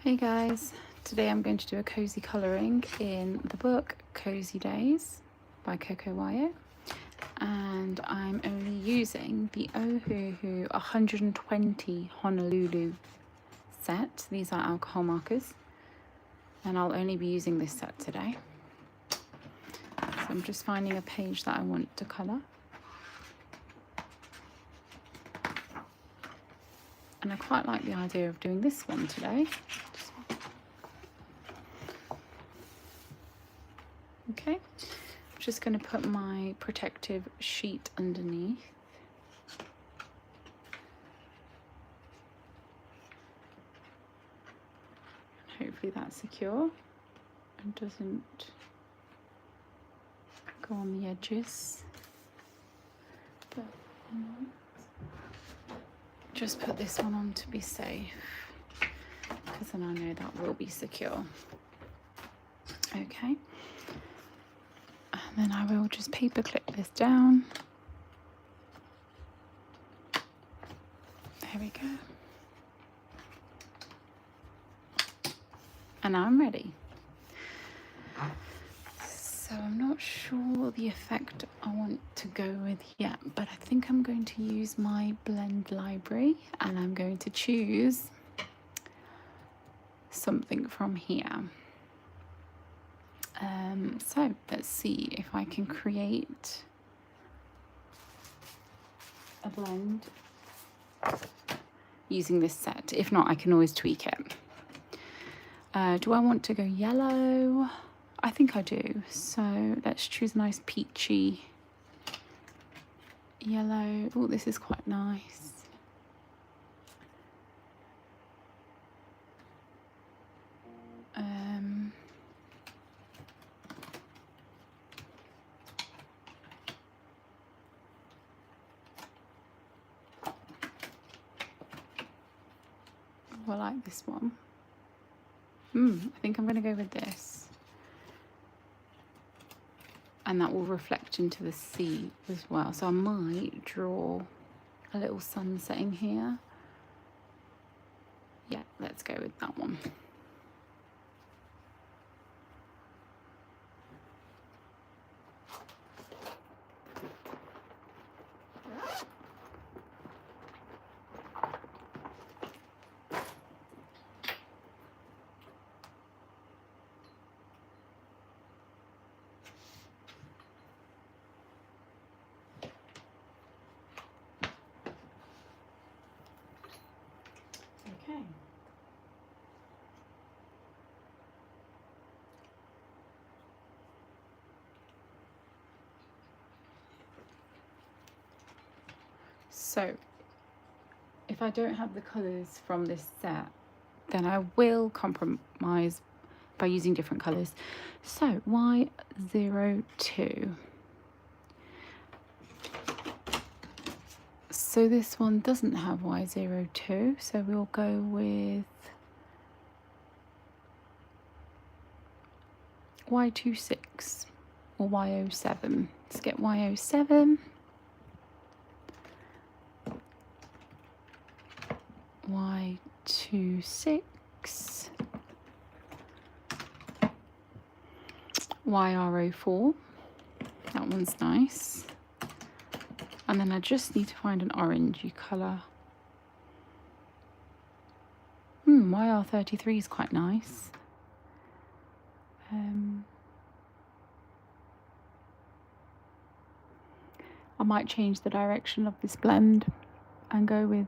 Hey guys, today I'm going to do a cozy colouring in the book Cozy Days by Coco Wyo, and I'm only using the Ohuhu 120 Honolulu set. These are alcohol markers, and I'll only be using this set today. So I'm just finding a page that I want to colour. And I quite like the idea of doing this one today. Okay, I'm just going to put my protective sheet underneath. Hopefully that's secure and doesn't go on the edges. But just put this one on to be safe, because then I know that will be secure. Okay. And then I will just paper clip this down. There we go. And I'm ready. So I'm not sure the effect I want to go with yet, but I think I'm going to use my blend library and I'm going to choose something from here. So let's see if I can create a blend using this set. If not, I can always tweak it. Do I want to go yellow? I think I do. So let's choose a nice peachy yellow. Oh, this is quite nice. I like this one. I think I'm going to go with this. And that will reflect into the sea as well. So I might draw a little sun setting here. Yeah, let's go with that one. Okay. So, if I don't have the colours from this set, then I will compromise by using different colours. So, Y02. So this one doesn't have Y02, so we'll go with Y26 or Y07. Let's get Y07. Y26. YR04. That one's nice. And then I just need to find an orangey colour. YR33 is quite nice. I might change the direction of this blend and go with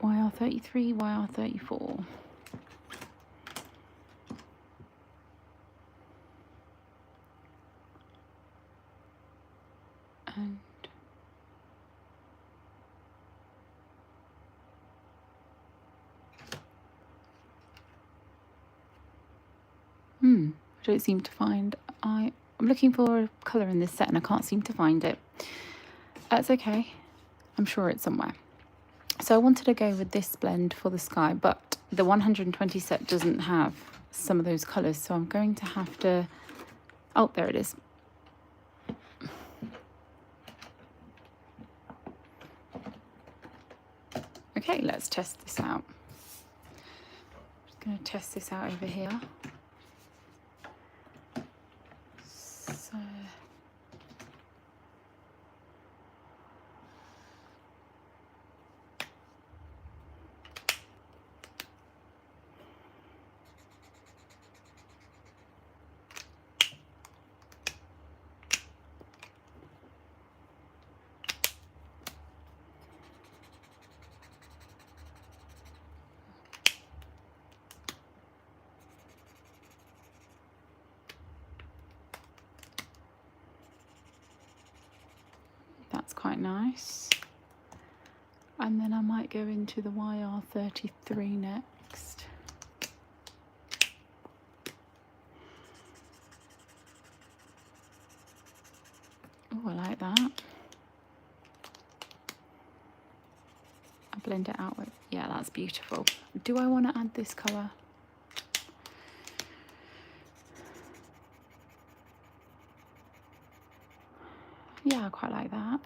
YR33, YR34. And I don't seem to find, I'm looking for a colour in this set and I can't seem to find it. That's okay, I'm sure it's somewhere. So I wanted to go with this blend for the sky, but the 120 set doesn't have some of those colours, so I'm going to have to, oh, there it is. Okay, let's test this out. Going to test this out over here. So that's quite nice. And then I might go into the YR33 next. Oh, I like that. I'll blend it out with, yeah, that's beautiful. Do I want to add this colour? Yeah, I quite like that.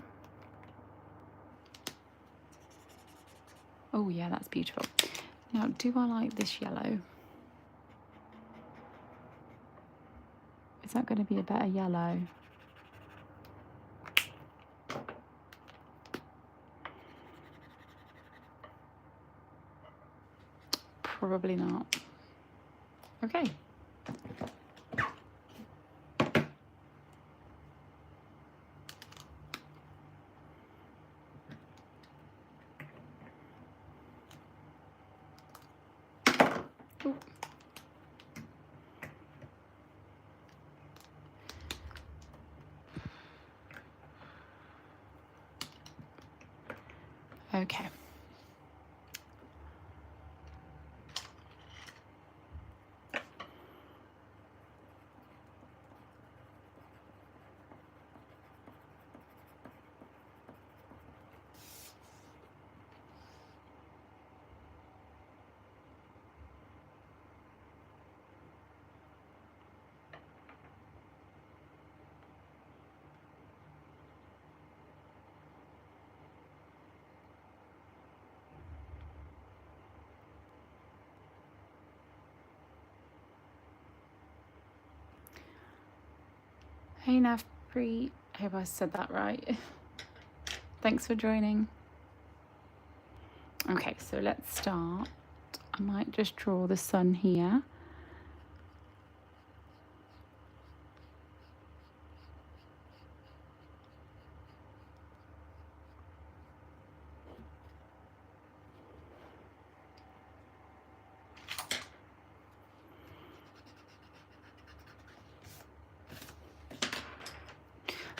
Oh yeah, that's beautiful. Now, do I like this yellow? Is that going to be a better yellow? Probably not. Okay. Ooh. Okay. Hey Navpreet, I hope I said that right. Thanks for joining. Okay, so let's start. I might just draw the sun here.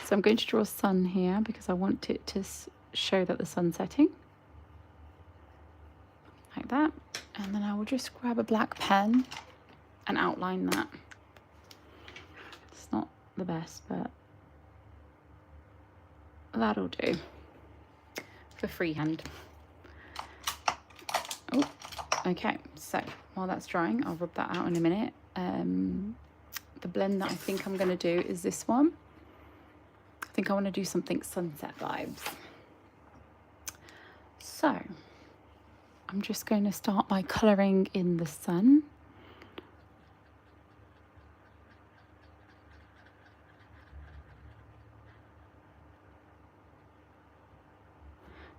So I'm going to draw a sun here because I want it to show that the sun's setting. Like that. And then I will just grab a black pen and outline that. It's not the best, but that'll do for freehand. Oh, okay. So while that's drying, I'll rub that out in a minute. The blend that I think I'm going to do is this one. I think I want to do something sunset vibes. So I'm just going to start by colouring in the sun.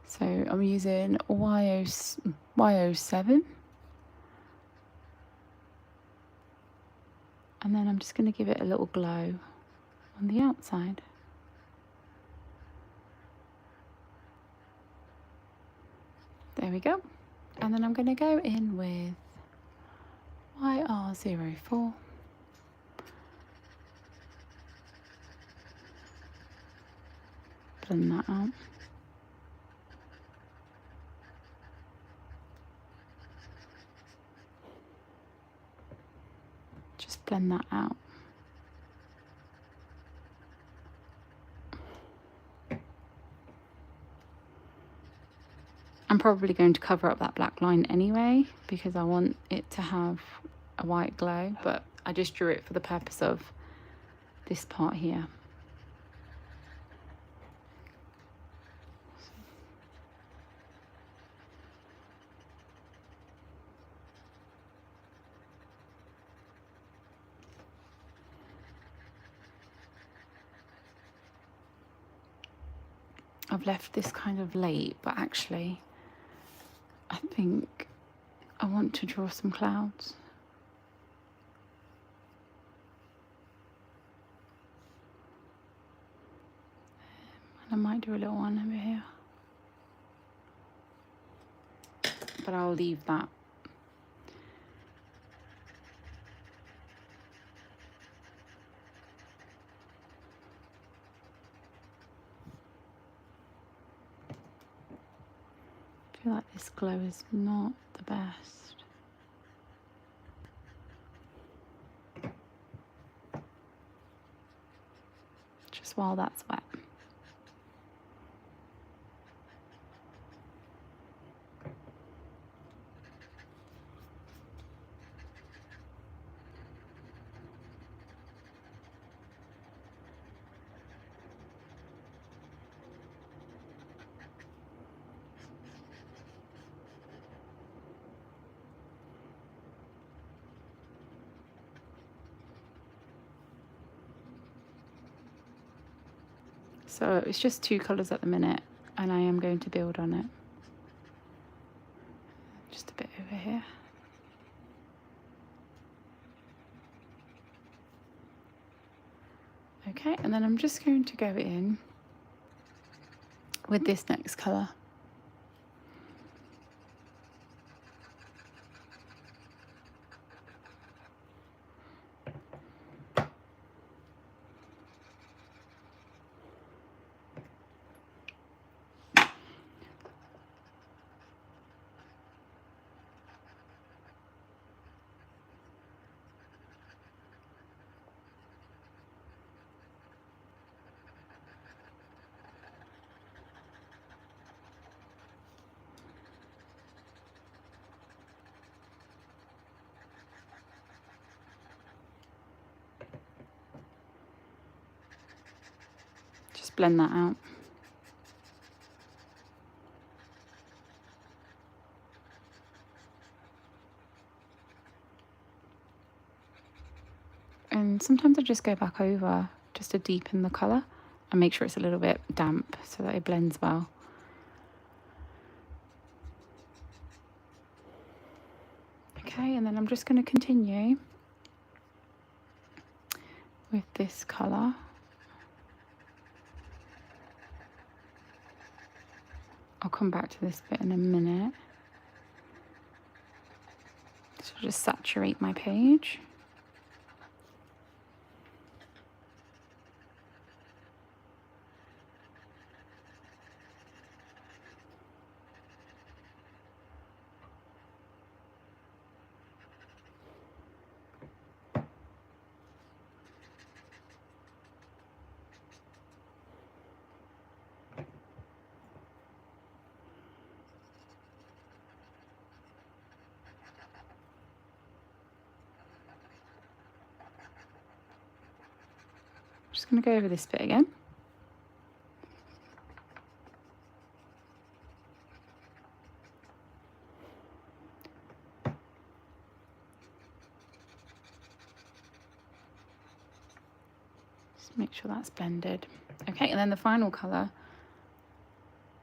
So I'm using YO7. And then I'm just going to give it a little glow on the outside. There we go. And then I'm going to go in with YR04. Blend that out. Just blend that out. I'm probably going to cover up that black line anyway because I want it to have a white glow, but I just drew it for the purpose of this part here. I've left this kind of late, but actually I think I want to draw some clouds. And I might do a little one over here. But I'll leave that. I feel like this glow is not the best. Just while that's wet. So it's just 2 colours at the minute, and I am going to build on it. Just a bit over here. Okay, and then I'm just going to go in with this next colour. Just blend that out. And sometimes I just go back over just to deepen the colour and make sure it's a little bit damp so that it blends well. Okay, and then I'm just going to continue with this colour. I'll come back to this bit in a minute. So I'll just saturate my page. Just going to go over this bit again. Just make sure that's blended. Okay, and then the final colour,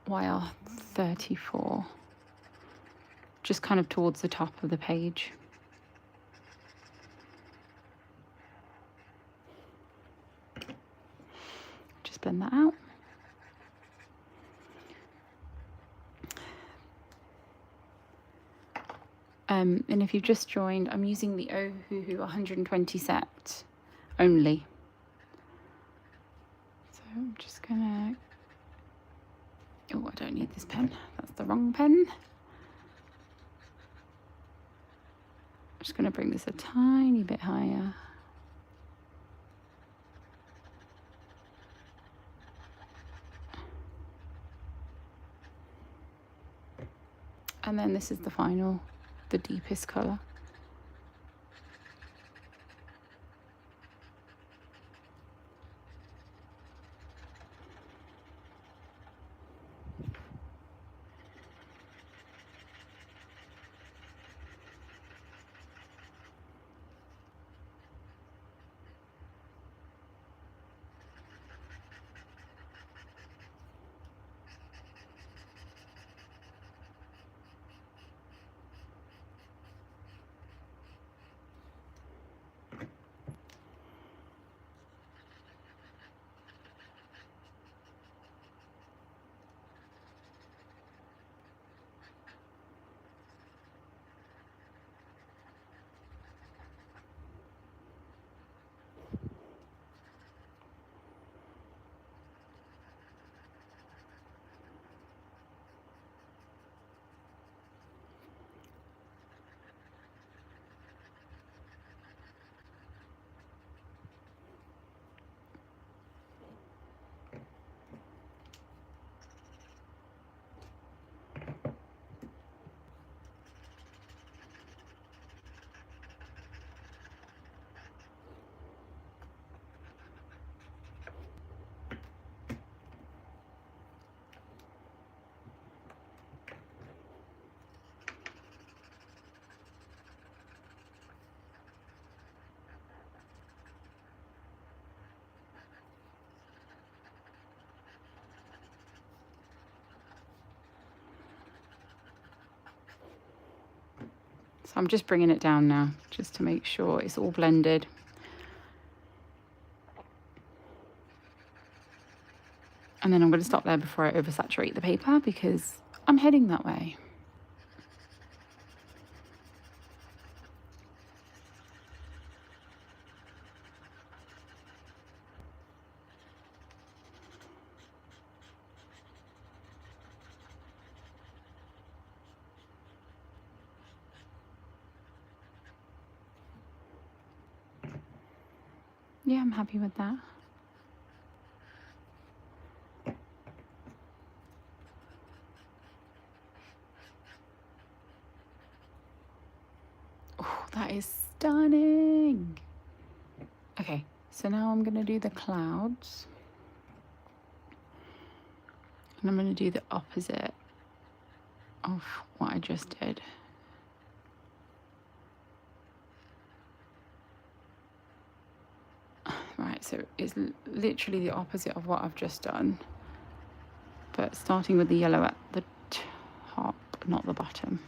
YR34, just kind of towards the top of the page. Just blend that out. And if you've just joined, I'm using the Ohuhu 120 set only. So I'm just gonna, oh, I don't need this pen, that's the wrong pen. I'm just gonna bring this a tiny bit higher. And then this is the final, the deepest colour. So I'm just bringing it down now, just to make sure it's all blended. And then I'm going to stop there before I oversaturate the paper, because I'm heading that way. Yeah, I'm happy with that. Oh, that is stunning. Okay, so now I'm going to do the clouds. And I'm going to do the opposite of what I just did. Right, so it's literally the opposite of what I've just done. But starting with the yellow at the top, not the bottom.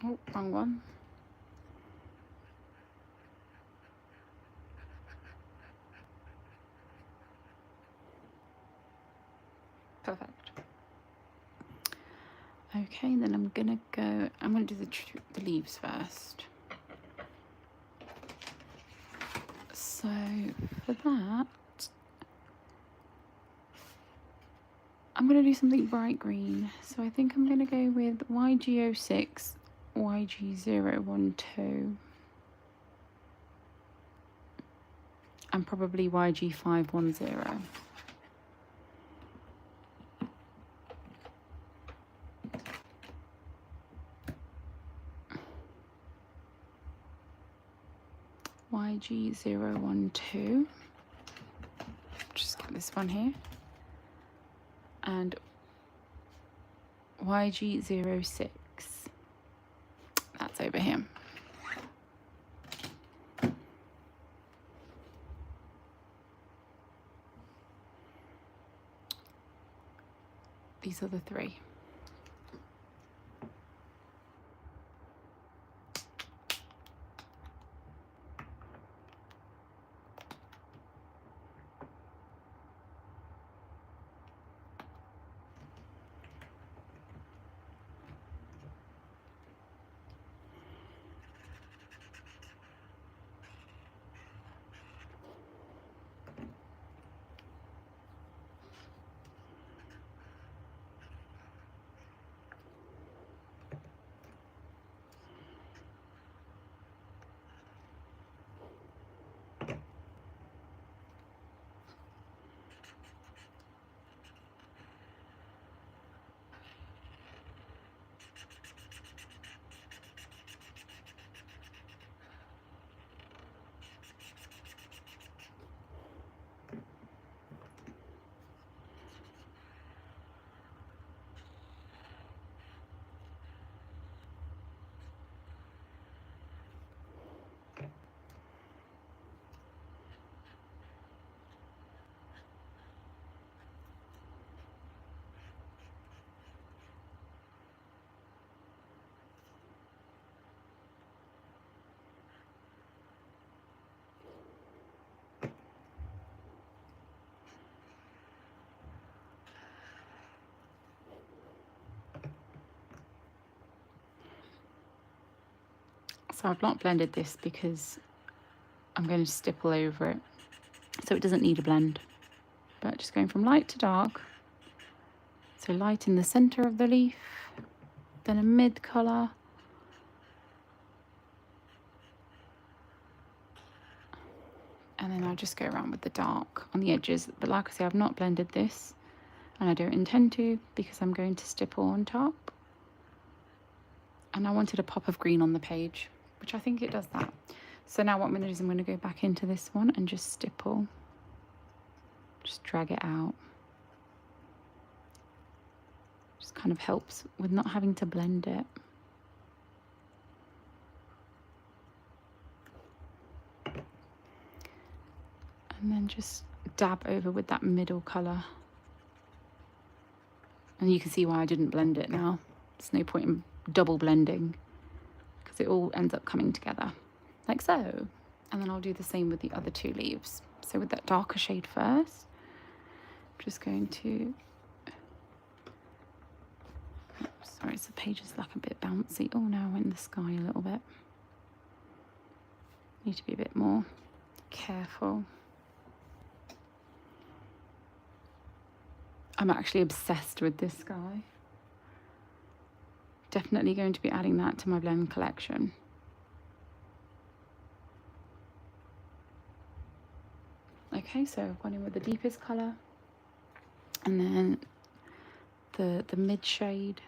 Oh, wrong one. Perfect. Okay, then I'm gonna do the leaves first. So for that, I'm gonna do something bright green. So I think I'm gonna go with YG06, YG012, and probably YG510. YG012, just get this one here, and YG06, that's over here. These are the three. So I've not blended this because I'm going to stipple over it, so it doesn't need a blend. But just going from light to dark. So light in the center of the leaf, then a mid color, and then I'll just go around with the dark on the edges. But like I say, I've not blended this, and I don't intend to because I'm going to stipple on top. And I wanted a pop of green on the page, which I think it does that. So now what I'm going to do is I'm going to go back into this one and just stipple. Just drag it out. Just kind of helps with not having to blend it. And then just dab over with that middle colour. And you can see why I didn't blend it now. There's no point in double blending because it all ends up coming together like so. And then I'll do the same with the other two leaves. So with that darker shade first, I'm just going to, oops, sorry, the page is like a bit bouncy. Oh no, I went in the sky a little bit. Need to be a bit more careful. I'm actually obsessed with this sky. Definitely going to be adding that to my blend collection. Okay, so I've gone in with the deepest colour, and then the mid shade.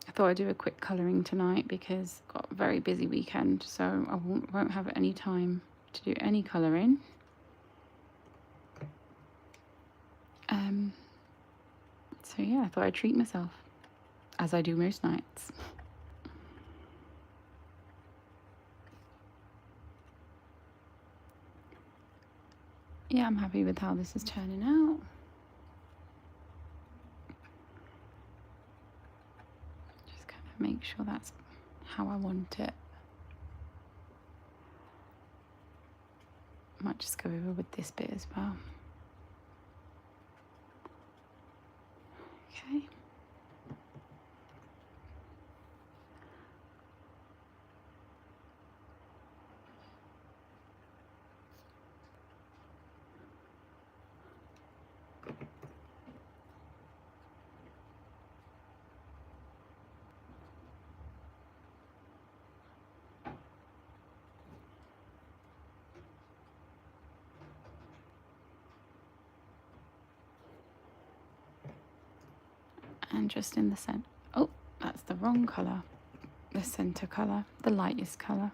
I thought I'd do a quick colouring tonight because I've got a very busy weekend, so I won't have any time to do any colouring. So yeah, I thought I'd treat myself, as I do most nights. Yeah, I'm happy with how this is turning out. Just kind of make sure that's how I want it. I might just go over with this bit as well. Okay. And just in the center. Oh, that's the wrong colour. The center colour, the lightest colour.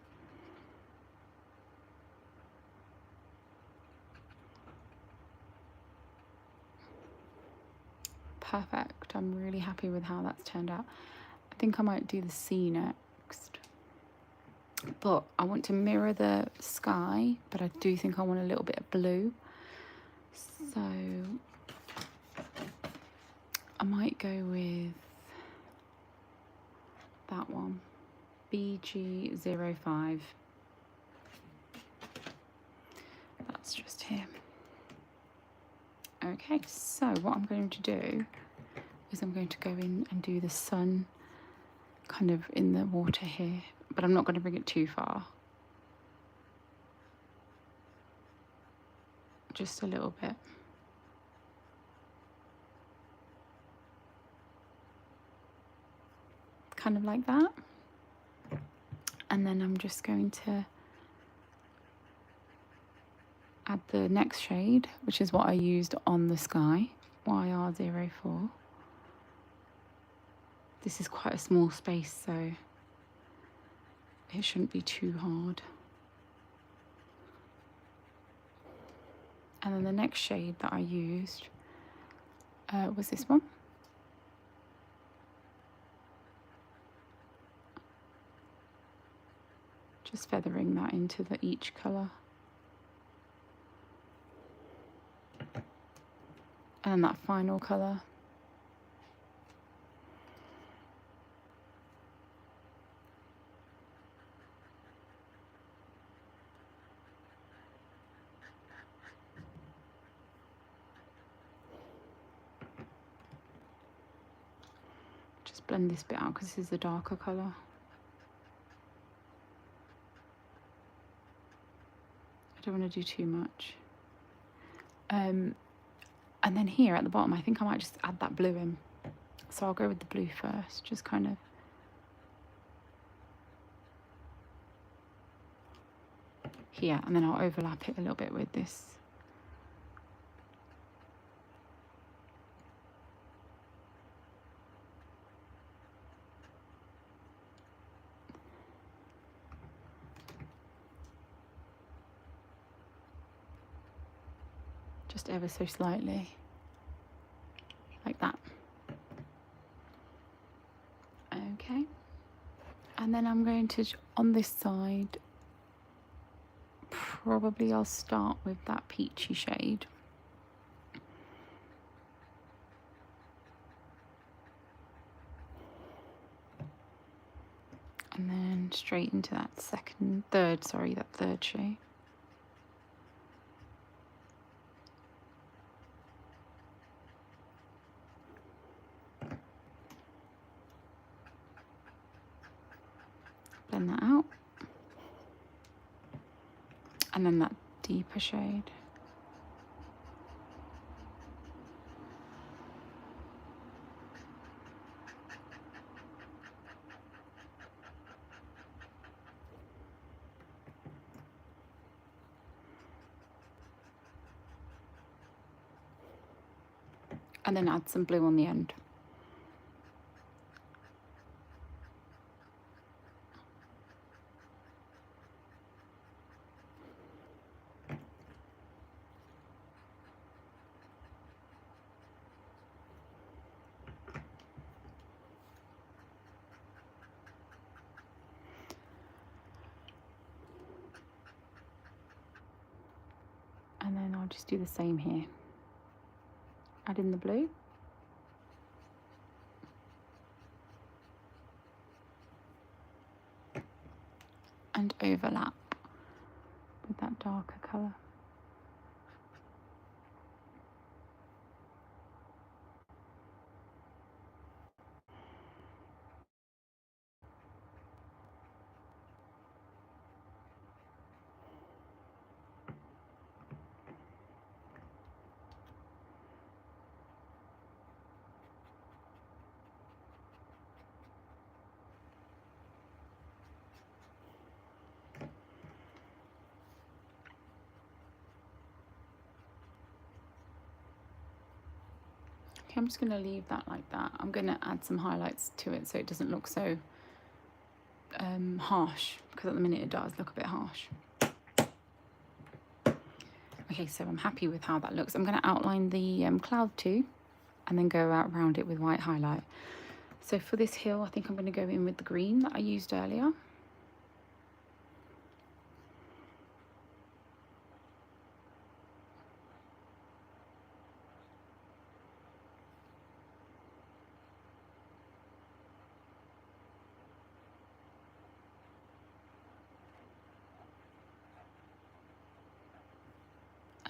Perfect. I'm really happy with how that's turned out. I think I might do the sea next. But I want to mirror the sky, but I do think I want a little bit of blue. So I might go with that one, BG05. That's just here. Okay, so what I'm going to do is I'm going to go in and do the sun kind of in the water here, but I'm not going to bring it too far. Just a little bit. Kind of like that. And then I'm just going to add the next shade, which is what I used on the sky, YR04. This is quite a small space, so it shouldn't be too hard. And then the next shade that I used was this one. Just feathering that into each colour. And that final colour. blend this bit out because this is a darker colour. I don't want to do too much. And then here at the bottom, I think I might just add that blue in. So I'll go with the blue first, just kind of. Here, and then I'll overlap it a little bit with this. Just ever so slightly, like that. Okay, and then I'm going to, on this side, probably I'll start with that peachy shade. And then straight into that third shade. Blend that out. And then that deeper shade. And then add some blue on the end. And then I'll just do the same here. Add in the blue. And overlap with that darker colour. I'm just going to leave that like that. I'm going to add some highlights to it so it doesn't look so harsh, because at the minute it does look a bit harsh. Okay, so I'm happy with how that looks. I'm going to outline the cloud too, and then go out around it with white highlight. So for this hill, I think I'm going to go in with the green that I used earlier.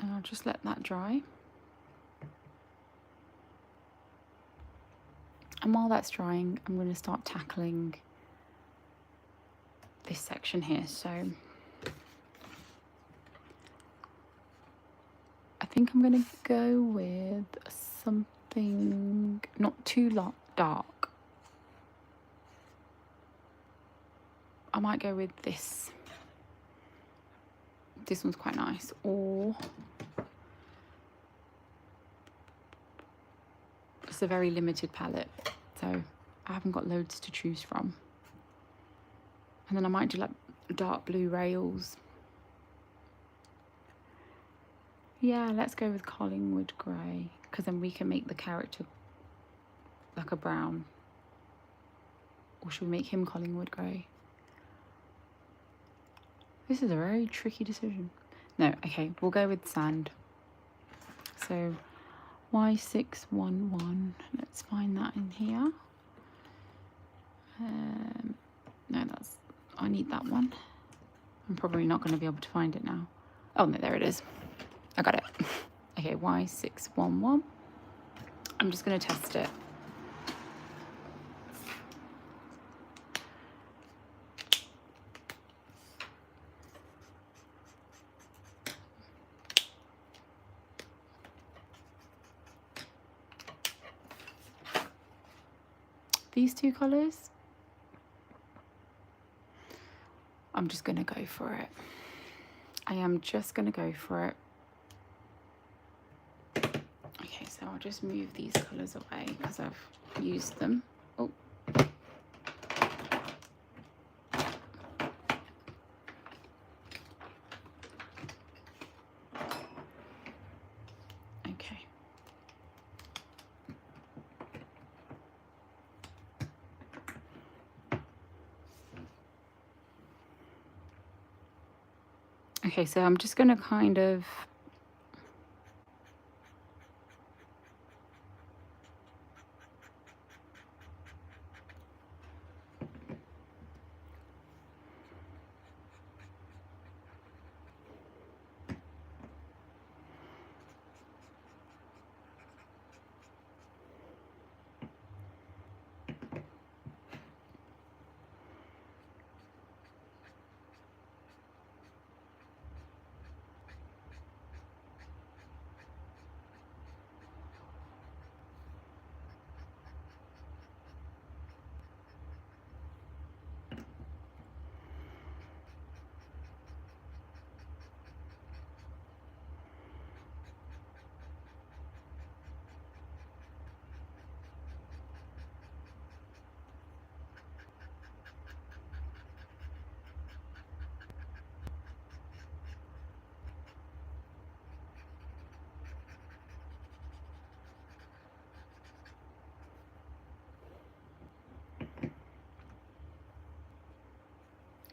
And I'll just let that dry. And while that's drying, I'm going to start tackling this section here. So I think I'm going to go with something not too dark. I might go with this. This one's quite nice. Or it's a very limited palette, so I haven't got loads to choose from. And then I might do like dark blue rails. Yeah, let's go with Collingwood grey, because then we can make the character like a brown. Or should we make him Collingwood grey? This is a very tricky decision. No, okay, we'll go with sand. So Y611, let's find that in here. No, I need that one. I'm probably not going to be able to find it now. Oh no, there it is. I got it. Okay, Y611. I'm just going to test it. these two colours, I'm just going to go for it. I am just going to go for it. Okay, so I'll just move these colours away because I've used them. Oh. Okay. Okay, so I'm just going to kind of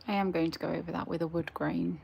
I am going to go over that with a wood grain.